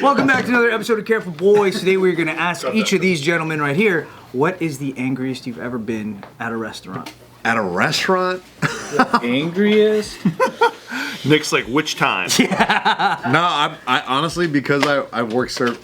Welcome back to another episode of Careful Boys. Today we're going to ask each of these gentlemen right here, what is the angriest you've ever been at a restaurant? At a restaurant? Angriest? Nick's like, which time? Yeah. No, I honestly, because I've worked service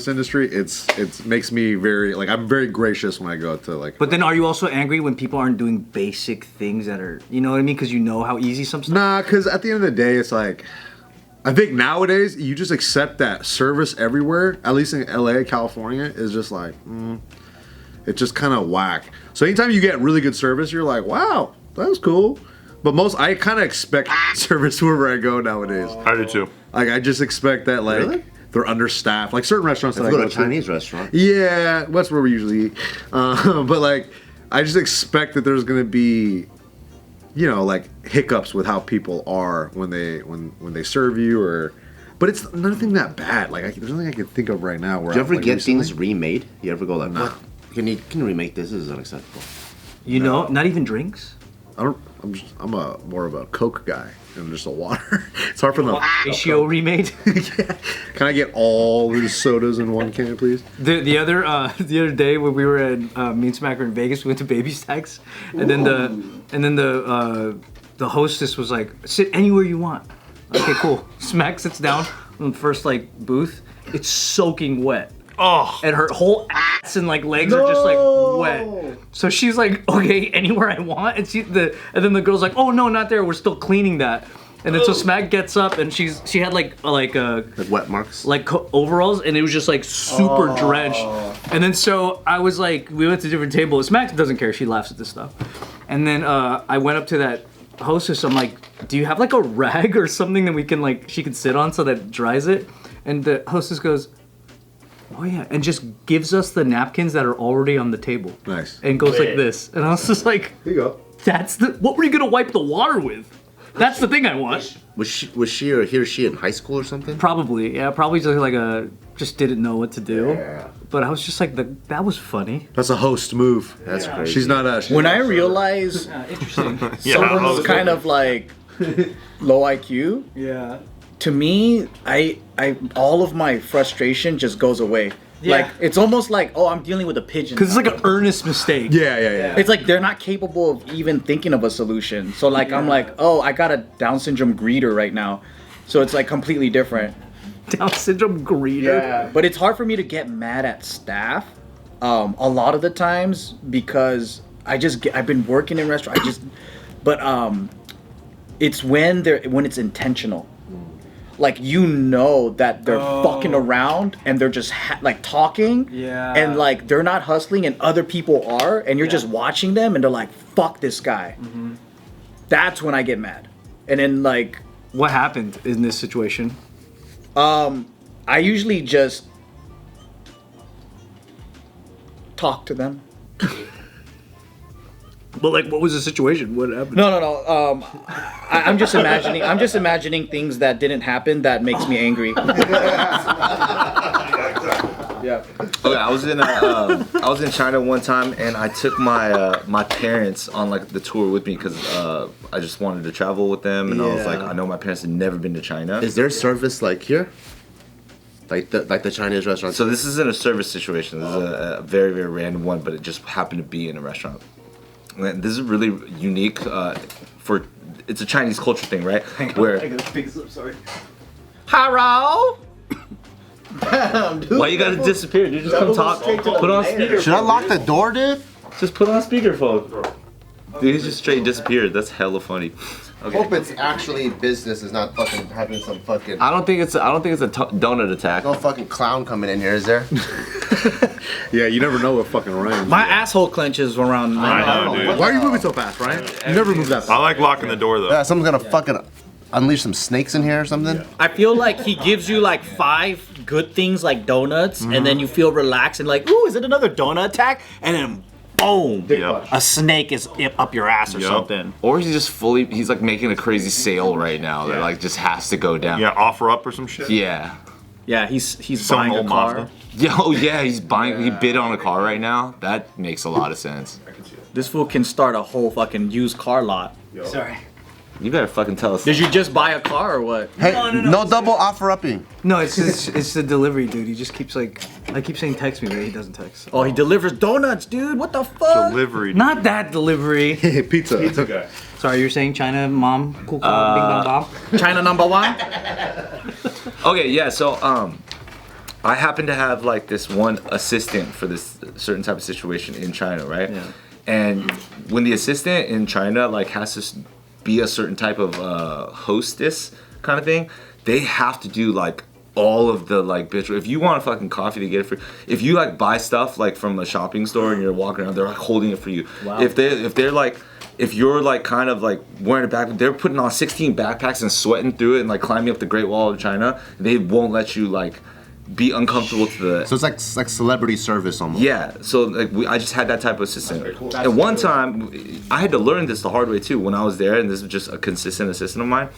industry, it makes me very, like, I'm very gracious when I go to, like... But then are you also angry when people aren't doing basic things that are, you know what I mean? Because you know how easy some stuff. Nah, because at the end of the day, it's like... I think nowadays, you just accept that service everywhere, at least in LA, California, is just like, it's just kind of whack. So anytime you get really good service, you're like, wow, that was cool. But I kind of expect service wherever I go nowadays. I do too. Like, I just expect that, like, Really? they're understaffed. Like, certain restaurants that I go go to a Chinese restaurant. Yeah, that's where we usually eat. But, like, I just expect that there's going to be, you know, like, hiccups with how people are when they serve you, or... But it's nothing that bad. Like, there's nothing I can think of right now. Where Do you ever like, get recently. things remade? You ever go like, what? Can you remake this? This is unacceptable. You know, not even drinks? I'm more of a Coke guy than just a water. It's hard for them. Ratio remade? Yeah. Can I get all these sodas in one can, please? The other day when we were at Me and Smack were in Vegas, we went to Baby Stacks, and then the hostess was like, sit anywhere you want. Okay, cool. Smack sits down on the first like booth. It's soaking wet. Oh. And her whole ass and like legs are just like wet. So she's like, okay, anywhere I want. And then the girl's like, oh no, not there. We're still cleaning that. And then so Smack gets up and she had like wet marks, like overalls, and it was just like super drenched. And then so I was like, we went to a different table. Smack doesn't care. She laughs at this stuff. And then I went up to that hostess. I'm like, do you have like a rag or something that we can like she can sit on so that it dries it? And the hostess goes, oh yeah, and just gives us the napkins that are already on the table. Nice. And goes like this. And I was just like, Here you go. what were you gonna wipe the water with? That's the thing I want. Was she or he or she in high school or something? Probably, yeah. Probably just like just didn't know what to do. Yeah. But I was just like, that was funny. That's a host move. That's crazy. She's not a... When I realize Interesting. someone's kind of like low IQ, Yeah. to me, I all of my frustration just goes away. Yeah. Like it's almost like, oh, I'm dealing with a pigeon. Because it's like an earnest mistake. Yeah. It's like they're not capable of even thinking of a solution. So like I'm like, oh, I got a Down syndrome greeter right now. So it's like completely different. Down syndrome greeter. But it's hard for me to get mad at staff a lot of the times because I've been working in restaurants. It's when it's intentional. Like, you know that they're fucking around and they're just like talking. Yeah. And like they're not hustling and other people are, and you're just watching them and they're like, fuck this guy. Mm-hmm. That's when I get mad. And then like, What happened in this situation? I usually just talk to them. But like, what was the situation? What happened? No. I'm just imagining things that didn't happen that makes me angry. Yeah. Okay, I was in China one time, and I took my parents on like the tour with me because I just wanted to travel with them, and I was like, I know my parents had never been to China. Is there service like here? Like the Chinese restaurant? So this isn't a service situation. This is a very, very random one, but it just happened to be in a restaurant. And this is really unique it's a Chinese culture thing, right? Where I gotta fix it, sorry. Hello? Damn, dude. Why you gotta disappear, dude? Just come talk. Put on speakerphone. Should I lock the door, dude? Just put on speakerphone. Dude, he just straight disappeared. That's hella funny. Okay. Hope it's actually business, is not fucking having some fucking... I don't think it's a donut attack. No fucking clown coming in here, is there? Yeah, you never know what fucking Ryan's. My asshole clenches around. I know, dude. Why are you moving so fast, Ryan? You never move that I fast. like locking the door though. Yeah, someone's gonna fucking unleash some snakes in here or something. I feel like he gives you like 5 good things like donuts, and then you feel relaxed and like, ooh, is it another donut attack? And then boom, Yep. a snake is up your ass or Yep. something. Or he's like making a crazy sale right now that like just has to go down. Yeah, offer up or some shit. Yeah. Yeah, he's Selling buying a old car. Mazda. Yeah, oh yeah, he bid on a car right now. That makes a lot of sense. This fool can start a whole fucking used car lot. Sorry. you better fucking tell us. Did you just buy a car or what? Hey, no double offer upping. No, it's the delivery dude. He just keeps like, I keep saying text me, but he doesn't text. Oh, he delivers donuts, dude. What the fuck? Delivery. Not that delivery. Pizza. guy. Sorry, you're saying China mom, cool, bing bang bomb. China number 1. Okay, yeah. So I happen to have like this one assistant for this certain type of situation in China, right? Yeah. And when the assistant in China like has to be a certain type of hostess kind of thing, they have to do like all of the like bitch. If you want a fucking coffee, they get it for. If you like buy stuff like from a shopping store and you're walking around, they're like holding it for you. Wow. If they're like. If you're like kind of like wearing a backpack, they're putting on 16 backpacks and sweating through it and like climbing up the Great Wall of China. They won't let you like be uncomfortable to the. So it's like celebrity service almost. Yeah, so like I just had that type of assistant. And one time, I had to learn this the hard way too when I was there, and this was just a consistent assistant of mine.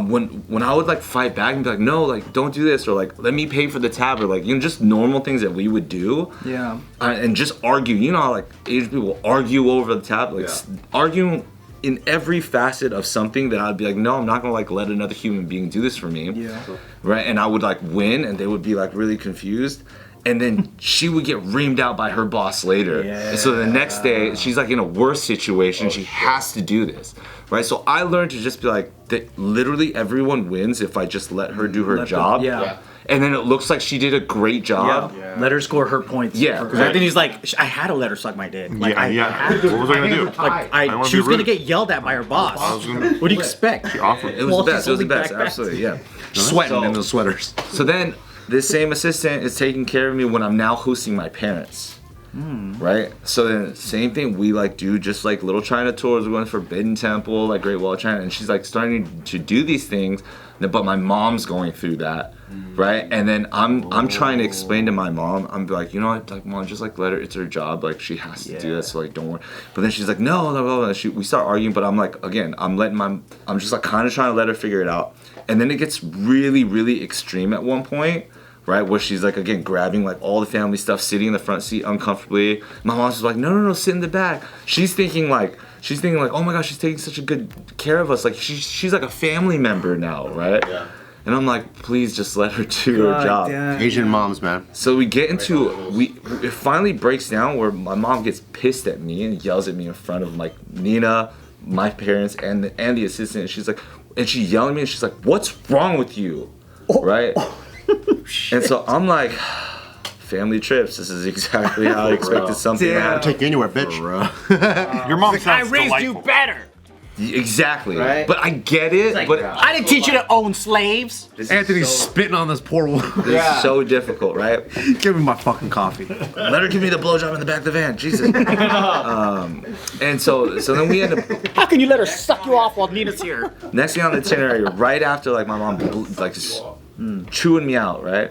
When I would like fight back and be like, no, like don't do this, or like let me pay for the tab, or like just normal things that we would do. Yeah. And just argue. You know how like Asian people argue over the tab, like arguing in every facet of something that I'd be like, no, I'm not gonna like let another human being do this for me. Yeah. Right? And I would like win, and they would be like really confused. And then she would get reamed out by her boss later. Yeah. And so the next day, she's like in a worse situation. She has to do this. Right? So I learned to just be like, that literally everyone wins if I just let her do her job. Yeah. And then it looks like she did a great job. Let her score her points. Yeah. Because then he's like, I had to let her suck my dick. Like, I had to. What was I gonna do? Like, I wanna she be was gonna rude. get yelled at by her boss. I was gonna. What do you expect? Offer. It was Well, the best. she's It was the holding best. backpacks. Absolutely, yeah. Sweating in those sweaters. So then, this same assistant is taking care of me when I'm now hosting my parents. Right? So then, same thing, we like do just like little China tours. We're going to Forbidden Temple, like Great Wall of China, and she's like starting to do these things, but my mom's going through that. Right? And then I'm trying to explain to my mom, I'm like, you know what, like mom, just like let her, it's her job, like she has to do that, so like don't worry. But then she's like, no, no, no, no. We start arguing, but I'm like, again, I'm just like kind of trying to let her figure it out. And then it gets really, really extreme at one point, right? Where she's like, again, grabbing like all the family stuff, sitting in the front seat uncomfortably. My mom's just like, no, no, no, sit in the back. She's thinking like, oh my gosh, she's taking such a good care of us. Like she's like a family member now, right? Yeah. And I'm like, please just let her do her job. Damn. Asian moms, man. So we get into it finally breaks down where my mom gets pissed at me and yells at me in front of like Nina, my parents, and the assistant. And she's like, and she yelled at me and she's like, what's wrong with you? Right? And so I'm like, family trips. This is exactly how I expected something to Damn. happen. Take you anywhere, bitch. Your mom sounds delightful. better. Exactly. Right? But I get it. But I didn't teach you to own slaves. Anthony's spitting on this poor woman. this is so difficult, right? Give me my fucking coffee. Let her give me the blowjob in the back of the van. Jesus. And so then we end up. How can you let her suck you off while Nina's here? Next thing on the itinerary, right after like my mom like just chewing me out, right?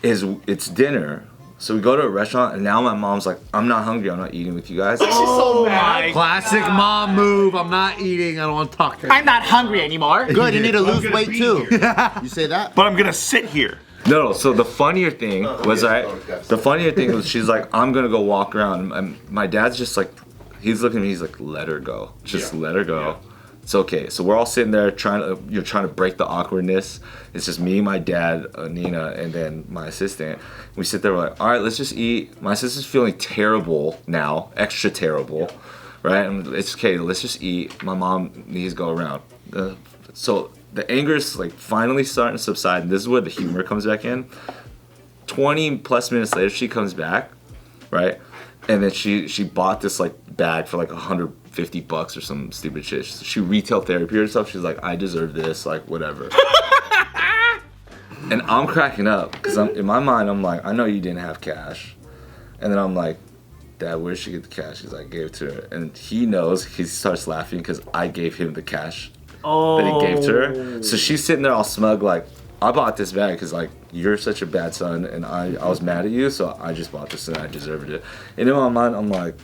It's dinner. So we go to a restaurant and now my mom's like, I'm not hungry, I'm not eating with you guys. Classic mom move. I'm not eating. I don't want to talk to you. I'm not hungry anymore. Good, you need to lose weight too. You say that? But I'm gonna sit here. No, so the funnier thing was she's like, I'm gonna go walk around. And my dad's just like, he's looking at me, he's like, let her go. Just let her go. It's okay. So we're all sitting there trying to break the awkwardness. It's just me, my dad, Nina, and then my assistant. We sit there, we're like, all right, let's just eat. My sister's feeling terrible now, extra terrible, right? And it's okay, let's just eat. My mom needs to go around. So the anger is like finally starting to subside, and this is where the humor comes back in. 20 plus minutes later, she comes back, right? And then she bought this like bag for like $150 or some stupid shit. She retail therapy herself. She's like, I deserve this, like whatever. And I'm cracking up because in my mind I'm like, I know you didn't have cash. And then I'm like, Dad, where did she get the cash? He's like, I gave it to her. And he knows, he starts laughing because I gave him the cash that he gave to her. So she's sitting there all smug like, I bought this bag because like you're such a bad son and I was mad at you, so I just bought this and I deserved it. And in my mind I'm like,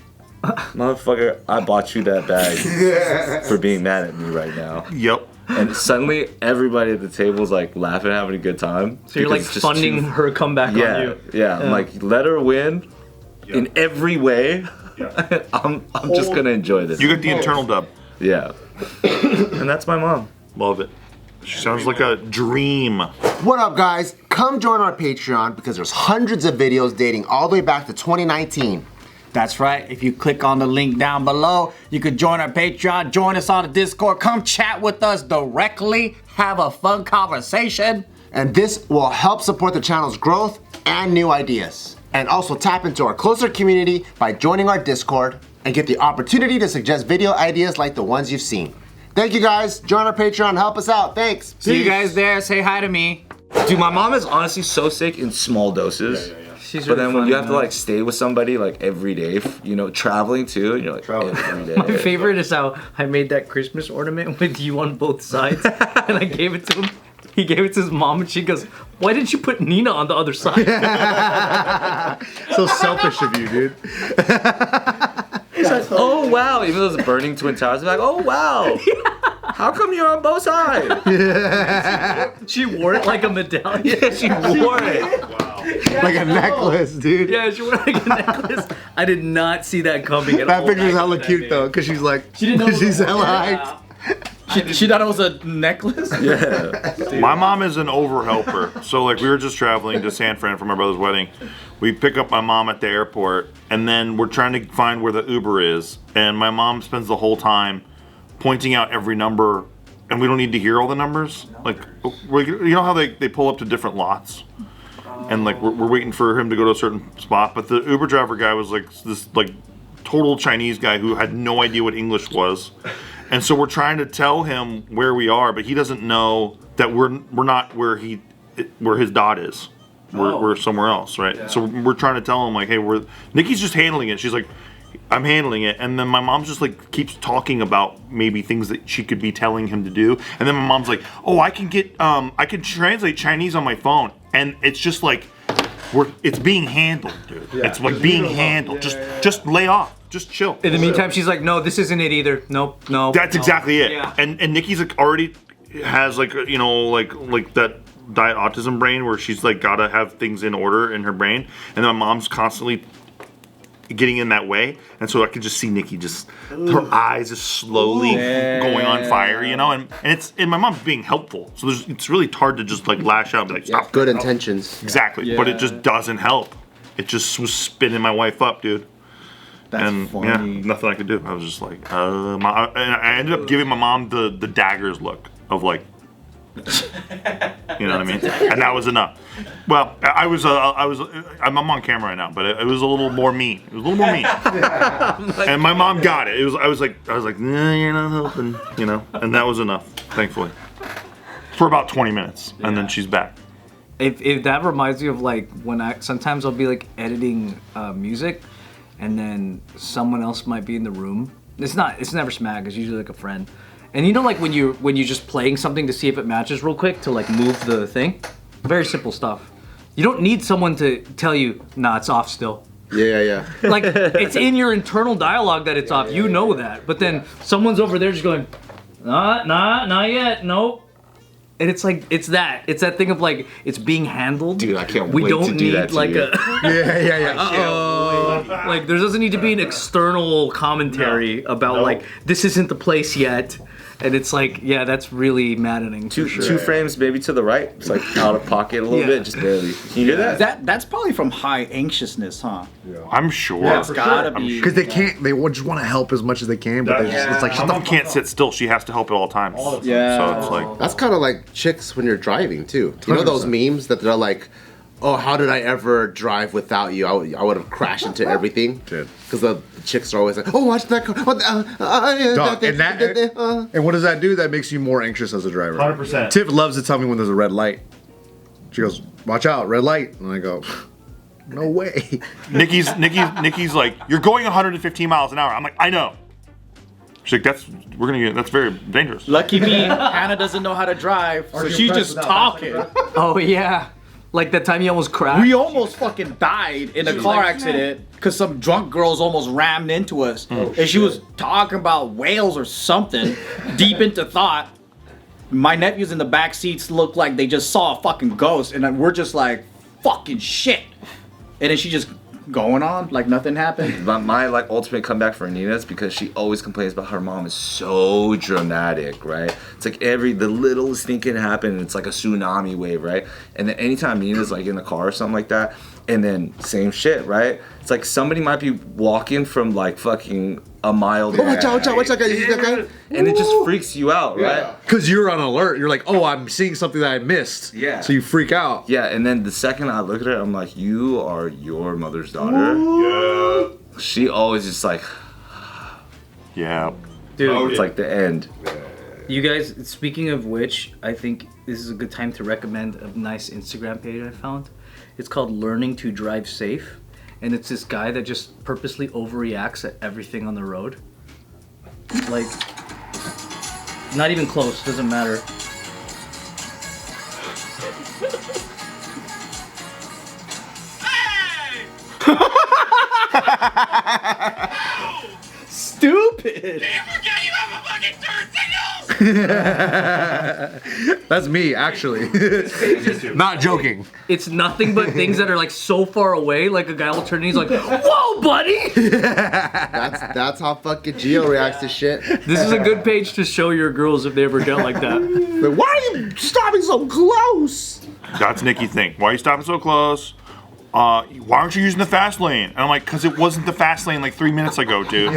motherfucker, I bought you that bag for being mad at me right now. Yep. And suddenly everybody at the table is like laughing, having a good time. So you're like because it's just funding her comeback on you. Yeah. I'm like, let her win in every way. I'm just gonna enjoy this. You get the internal dub. Yeah. And that's my mom. Love it. She sounds like a dream. What up, guys? Come join our Patreon because there's hundreds of videos dating all the way back to 2019. That's right. If you click on the link down below, you can join our Patreon, join us on the Discord, come chat with us directly, have a fun conversation. And this will help support the channel's growth and new ideas. And also tap into our closer community by joining our Discord and get the opportunity to suggest video ideas like the ones you've seen. Thank you guys. Join our Patreon. Help us out. Thanks. See you guys there. Say hi to me. Dude, my mom is honestly so sick in small doses. She's But really then when funny, you have to man. like stay with somebody like every day, you know, traveling too, and you're like every day. My favorite is how I made that Christmas ornament with you on both sides, and I gave it to him. He gave it to his mom, and she goes, "Why didn't you put Nina on the other side?" So selfish of you, dude. He's like, "Oh wow!" Even though it's burning twin towers, they're like, "Oh wow." How come you're on both sides? She wore it like a medallion. Yeah, she wore it. Like a necklace, dude. Yeah, she wore it like a necklace. I did not see that coming at all. That picture's hella cute though, cause she's like, didn't know it was she's a hella yeah. hyped. She thought it was a necklace? Yeah. My mom is an overhelper. So like we were just traveling to San Fran for my brother's wedding. We pick up my mom at the airport, and then we're trying to find where the Uber is. And my mom spends the whole time pointing out every number, and we don't need to hear all the numbers. Like, you know how they pull up to different lots? And like we're waiting for him to go to a certain spot, but the Uber driver guy was like this like total Chinese guy who had no idea what English was. And so we're trying to tell him where we are, but he doesn't know that we're not where his dot is. We're somewhere else, right? Yeah. So we're trying to tell him like, hey, Nikki's just handling it. She's like, I'm handling it. And then my mom just like keeps talking about maybe things that she could be telling him to do. And then my mom's like, oh, I can translate Chinese on my phone. And it's just like, it's being handled, dude. Yeah. It's like being handled. Just lay off. Just chill. In the meantime, she's like, "No, this isn't it either. Nope, no." That's exactly it. Yeah. And Nikki's like already has like like that diet autism brain where she's like gotta have things in order in her brain, and then my mom's constantly getting in that way, and so I could just see Nikki just her eyes just slowly going on fire, you know, and my mom's being helpful, so it's really hard to just like lash out and be like, stop. Good intentions. Exactly, but it just doesn't help. It just was spinning my wife up, dude. That's funny. Yeah, nothing I could do. I was just like, and I ended up giving my mom the daggers look of like, you know what I mean? And that was enough. Well, I'm on camera right now, but it was a little more mean. It was a little more mean. And my mom got it. I was like, nah, you're not helping, you know? And that was enough, thankfully. For about 20 minutes, and then she's back. If that reminds me of like when sometimes I'll be like editing music, and then someone else might be in the room. It's never Smack. It's usually like a friend. And you know, like when you're just playing something to see if it matches real quick to like move the thing. Very simple stuff. You don't need someone to tell you, nah, it's off still. Yeah. Like it's in your internal dialogue that it's off. You know that. But then someone's over there just going, nah, not yet. Nope. And it's like it's that thing of like it's being handled. Dude, I can't we wait don't to do need that to like you. Like there doesn't need to be an external commentary about like this isn't the place yet. And it's like, yeah, that's really maddening. Two frames maybe to the right. It's like out of pocket a little bit, just barely. Can you do that? That's probably from high anxiousness, huh? I'm sure. Yeah, it's gotta be. Because they just want to help as much as they can, but it's like, my mom can't sit still. She has to help at all times. Yeah. So it's like, That's kind of like chicks when you're driving too. You know those memes that they're like, oh, how did I ever drive without you? I would have crashed into everything. Dude. Because the chicks are always like, oh, watch that car. Dog, and what does that do? That makes you more anxious as a driver. 100%. Tiff loves to tell me when there's a red light. She goes, watch out, red light. And I go, no way. Nikki's like, you're going 115 miles an hour. I'm like, I know. She's like, that's very dangerous. Lucky me, Hannah doesn't know how to drive, so she's just talking. Oh yeah. Like that time you almost crashed. We almost fucking died in a car accident because some drunk girls almost rammed into us. And she was talking about whales or something, deep into thought. My nephews in the back seats looked like they just saw a fucking ghost, and we're just like, fucking shit. And then she just going on like nothing happened. But my like ultimate comeback for Anita is because she always complains about her mom is so dramatic, right? It's like the littlest thing can happen and it's like a tsunami wave, right? And then anytime Nina's like in the car or something like that, and then same shit, right? It's like somebody might be walking from like fucking a mile Oh, watch out, guy. and it just freaks you out, right? Because you're on alert. You're like, oh, I'm seeing something that I missed. Yeah. So you freak out. Yeah, and then the second I look at her, I'm like, you are your mother's daughter. Yeah. She always just like, Yeah. Dude, it's like the end. you guys, speaking of which, I think this is a good time to recommend a nice Instagram page I found. It's called Learning to Drive Safe. And it's this guy that just purposely overreacts at everything on the road. Like, not even close, doesn't matter. Stupid. That's me, actually. Not joking. It's nothing but things that are like so far away. Like a guy will turn and he's like, "Whoa, buddy!" That's how fucking Gio reacts to shit. This is a good page to show your girls if they ever get like that. Like, why are you stopping so close? That's Nikki thing. Why are you stopping so close? Why aren't you using the fast lane? And I'm like, because it wasn't the fast lane like 3 minutes ago, dude.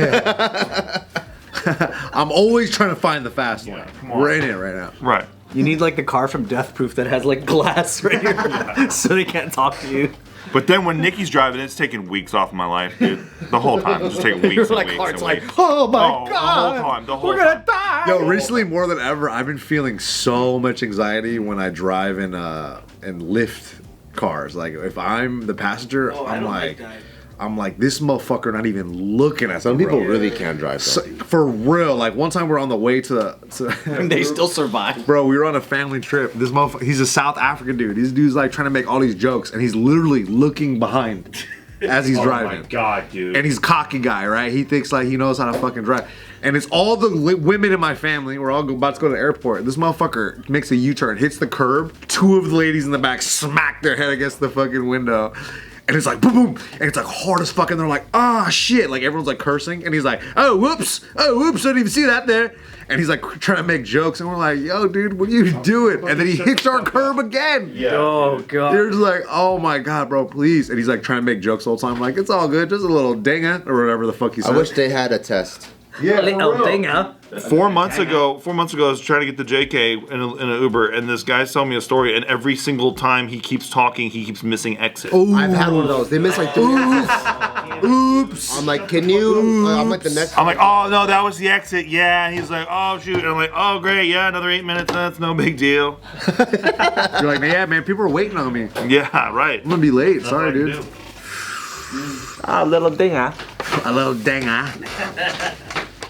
I'm always trying to find the fast lane. come on. We're in it right now. Right. You need like the car from Death Proof that has like glass right here, so they can't talk to you. But then when Nikki's driving, it's taking weeks off of my life, dude. The whole time. It's just taking weeks and Like weeks Hart's and like, weeks. Oh my Oh, god. the whole time. We're gonna die. Yo, recently more than ever, I've been feeling so much anxiety when I drive in Lyft cars. Like if I'm the passenger, I'm like this motherfucker not even looking at Some me, people bro. really can't drive. So, for real. Like one time we're on the way to And they still survive. bro, we were on a family trip. This motherfucker, he's a South African dude. This dude's like trying to make all these jokes, and he's literally looking behind as he's driving. Oh my god, dude. And he's a cocky guy, right? He thinks like he knows how to fucking drive. And it's all the women in my family. We're all about to go to the airport. This motherfucker makes a U-turn, hits the curb. Two of the ladies in the back smack their head against the fucking window. And it's like boom, boom. And it's like hard as fuck. And they're like, ah, shit. Like everyone's like cursing. And he's like, oh, whoops. Oh, whoops. I didn't even see that there. And he's like trying to make jokes. And we're like, yo, dude, what are you doing? And then he hits our curb again. Yeah. Oh god. You're just like, oh my god, bro, please. And he's like trying to make jokes all the time. I'm like, it's all good. Just a little dinger or whatever the fuck he said. I wish they had a test. Yeah, Oh, dang, huh? 4 months ago, I was trying to get the JK in an Uber, and this guy's telling me a story, and every single time he keeps talking, he keeps missing exit. I've had one of those. They miss like 3 Oops. I'm like, can you? I'm like the next. I'm like, oh no, that was the exit. Yeah, and he's like, oh shoot, and I'm like, oh great, yeah, another 8 minutes. That's no big deal. You're like, yeah, man, people are waiting on me. Yeah, right. I'm gonna be late. Sorry, dude. Ah, little dinger. A little dinger.